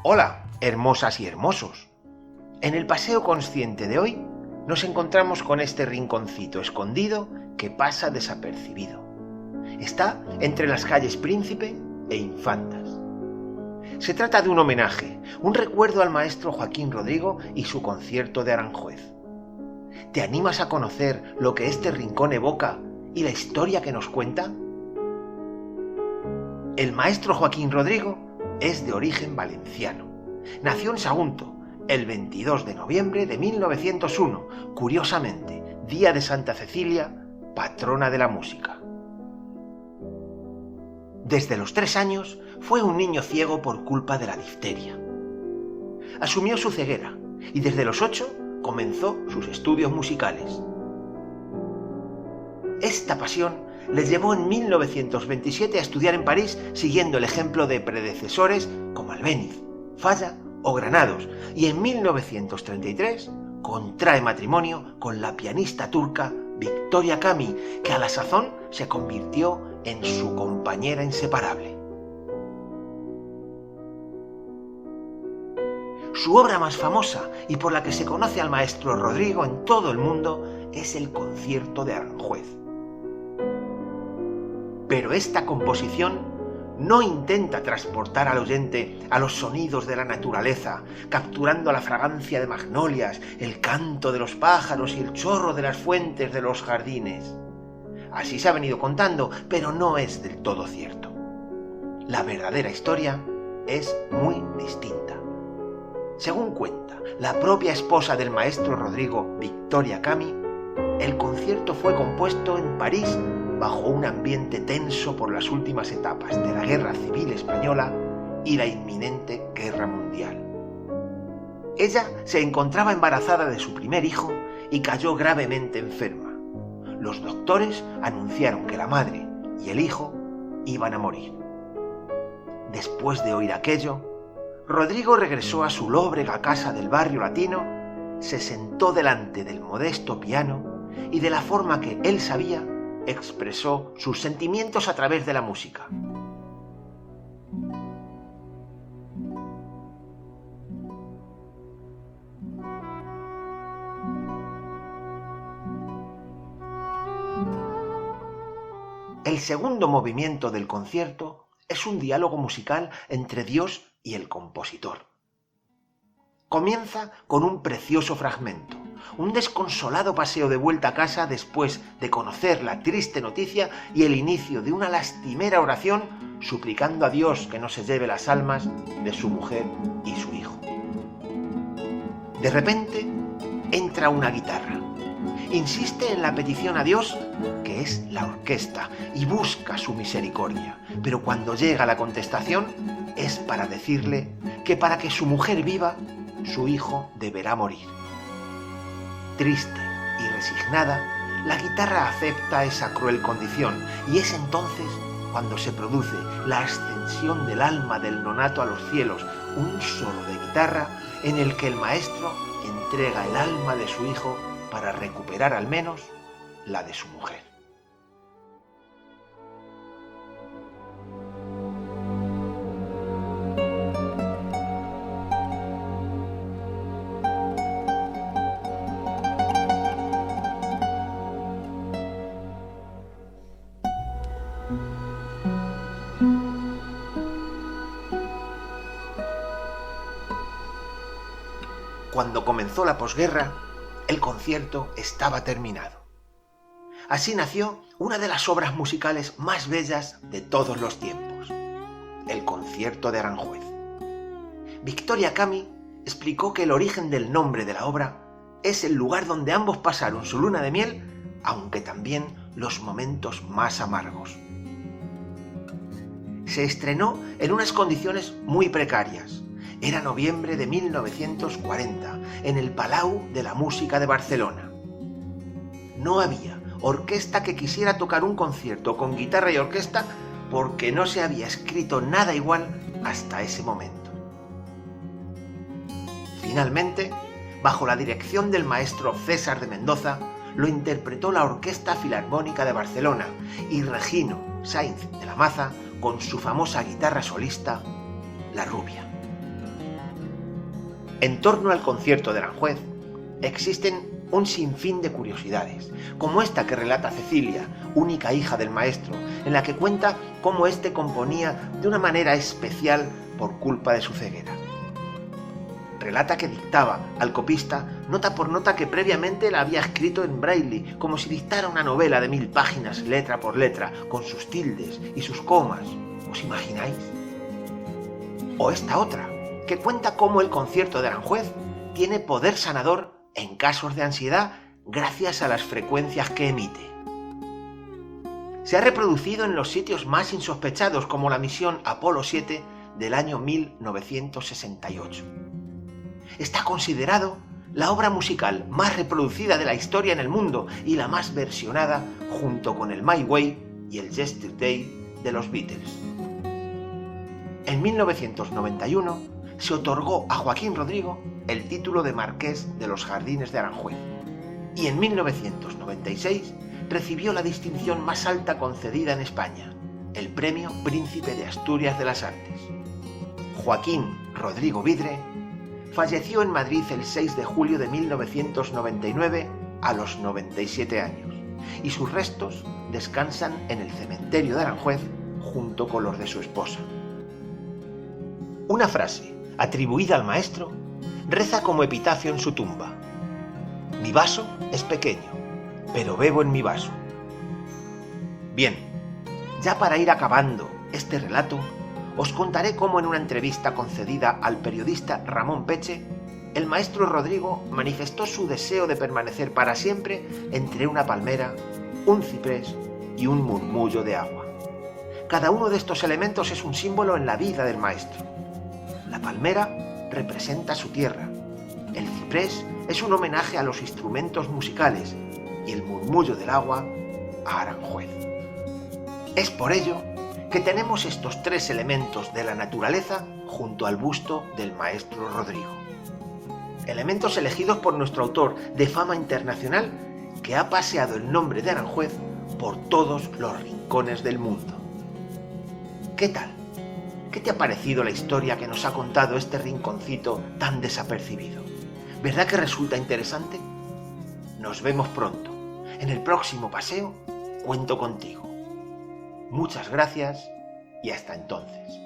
Hola, hermosas y hermosos. En el paseo consciente de hoy nos encontramos con este rinconcito escondido que pasa desapercibido. Está entre las calles Príncipe e Infantas. Se trata de un homenaje, un recuerdo al maestro Joaquín Rodrigo y su concierto de Aranjuez. ¿Te animas a conocer lo que este rincón evoca y la historia que nos cuenta? El maestro Joaquín Rodrigo es de origen valenciano. Nació en Sagunto el 22 de noviembre de 1901, curiosamente, día de Santa Cecilia, patrona de la música. Desde los 3 años fue un niño ciego por culpa de la difteria. Asumió su ceguera y desde los 8 comenzó sus estudios musicales. Esta pasión les llevó en 1927 a estudiar en París siguiendo el ejemplo de predecesores como Albéniz, Falla o Granados, y en 1933 contrae matrimonio con la pianista turca Victoria Kami, que a la sazón se convirtió en su compañera inseparable. Su obra más famosa y por la que se conoce al maestro Rodrigo en todo el mundo es el Concierto de Aranjuez. Pero esta composición no intenta transportar al oyente a los sonidos de la naturaleza, capturando la fragancia de magnolias, el canto de los pájaros y el chorro de las fuentes de los jardines. Así se ha venido contando, pero no es del todo cierto. La verdadera historia es muy distinta. Según cuenta la propia esposa del maestro Rodrigo, Victoria Kami, el concierto fue compuesto en París bajo un ambiente tenso por las últimas etapas de la Guerra Civil Española y la inminente Guerra Mundial. Ella se encontraba embarazada de su primer hijo y cayó gravemente enferma. Los doctores anunciaron que la madre y el hijo iban a morir. Después de oír aquello, Rodrigo regresó a su lóbrega casa del barrio latino, se sentó delante del modesto piano y de la forma que él sabía, expresó sus sentimientos a través de la música. El segundo movimiento del concierto es un diálogo musical entre Dios y el compositor. Comienza con un precioso fragmento, un desconsolado paseo de vuelta a casa después de conocer la triste noticia y el inicio de una lastimera oración suplicando a Dios que no se lleve las almas de su mujer y su hijo. De repente entra una guitarra. Insiste en la petición a Dios, que es la orquesta, y busca su misericordia. Pero cuando llega la contestación es para decirle que para que su mujer viva, su hijo deberá morir. Triste y resignada, la guitarra acepta esa cruel condición y es entonces cuando se produce la ascensión del alma del nonato a los cielos, un solo de guitarra en el que el maestro entrega el alma de su hijo para recuperar al menos la de su mujer. Cuando comenzó la posguerra, el concierto estaba terminado. Así nació una de las obras musicales más bellas de todos los tiempos, el Concierto de Aranjuez. Victoria Kami explicó que el origen del nombre de la obra es el lugar donde ambos pasaron su luna de miel, aunque también los momentos más amargos. Se estrenó en unas condiciones muy precarias. Era noviembre de 1940, en el Palau de la Música de Barcelona. No había orquesta que quisiera tocar un concierto con guitarra y orquesta porque no se había escrito nada igual hasta ese momento. Finalmente, bajo la dirección del maestro César de Mendoza, lo interpretó la Orquesta Filarmónica de Barcelona y Regino Sainz de la Maza con su famosa guitarra solista, La Rubia. En torno al concierto de Aranjuez existen un sinfín de curiosidades, como esta que relata Cecilia, única hija del maestro, en la que cuenta cómo éste componía de una manera especial por culpa de su ceguera. Relata que dictaba al copista nota por nota que previamente la había escrito en braille, como si dictara una novela de 1000 páginas letra por letra, con sus tildes y sus comas. ¿Os imagináis? O esta otra, que cuenta cómo el concierto de Aranjuez tiene poder sanador en casos de ansiedad gracias a las frecuencias que emite. Se ha reproducido en los sitios más insospechados, como la misión Apolo 7 del año 1968. Está considerado la obra musical más reproducida de la historia en el mundo y la más versionada, junto con el My Way y el Yesterday de los Beatles. En 1991 se otorgó a Joaquín Rodrigo el título de Marqués de los Jardines de Aranjuez y en 1996 recibió la distinción más alta concedida en España, el Premio Príncipe de Asturias de las Artes. Joaquín Rodrigo Vidre falleció en Madrid el 6 de julio de 1999 a los 97 años y sus restos descansan en el cementerio de Aranjuez junto con los de su esposa. Una frase atribuida al maestro reza como epitafio en su tumba: mi vaso es pequeño, pero bebo en mi vaso. Bien, ya para ir acabando este relato, os contaré cómo en una entrevista concedida al periodista Ramón Peche, el maestro Rodrigo manifestó su deseo de permanecer para siempre entre una palmera, un ciprés y un murmullo de agua. Cada uno de estos elementos es un símbolo en la vida del maestro. La palmera representa su tierra, el ciprés es un homenaje a los instrumentos musicales y el murmullo del agua a Aranjuez. Es por ello que tenemos estos tres elementos de la naturaleza junto al busto del maestro Rodrigo. Elementos elegidos por nuestro autor de fama internacional que ha paseado el nombre de Aranjuez por todos los rincones del mundo. ¿Qué tal? ¿Qué te ha parecido la historia que nos ha contado este rinconcito tan desapercibido? ¿Verdad que resulta interesante? Nos vemos pronto. En el próximo paseo cuento contigo. Muchas gracias y hasta entonces.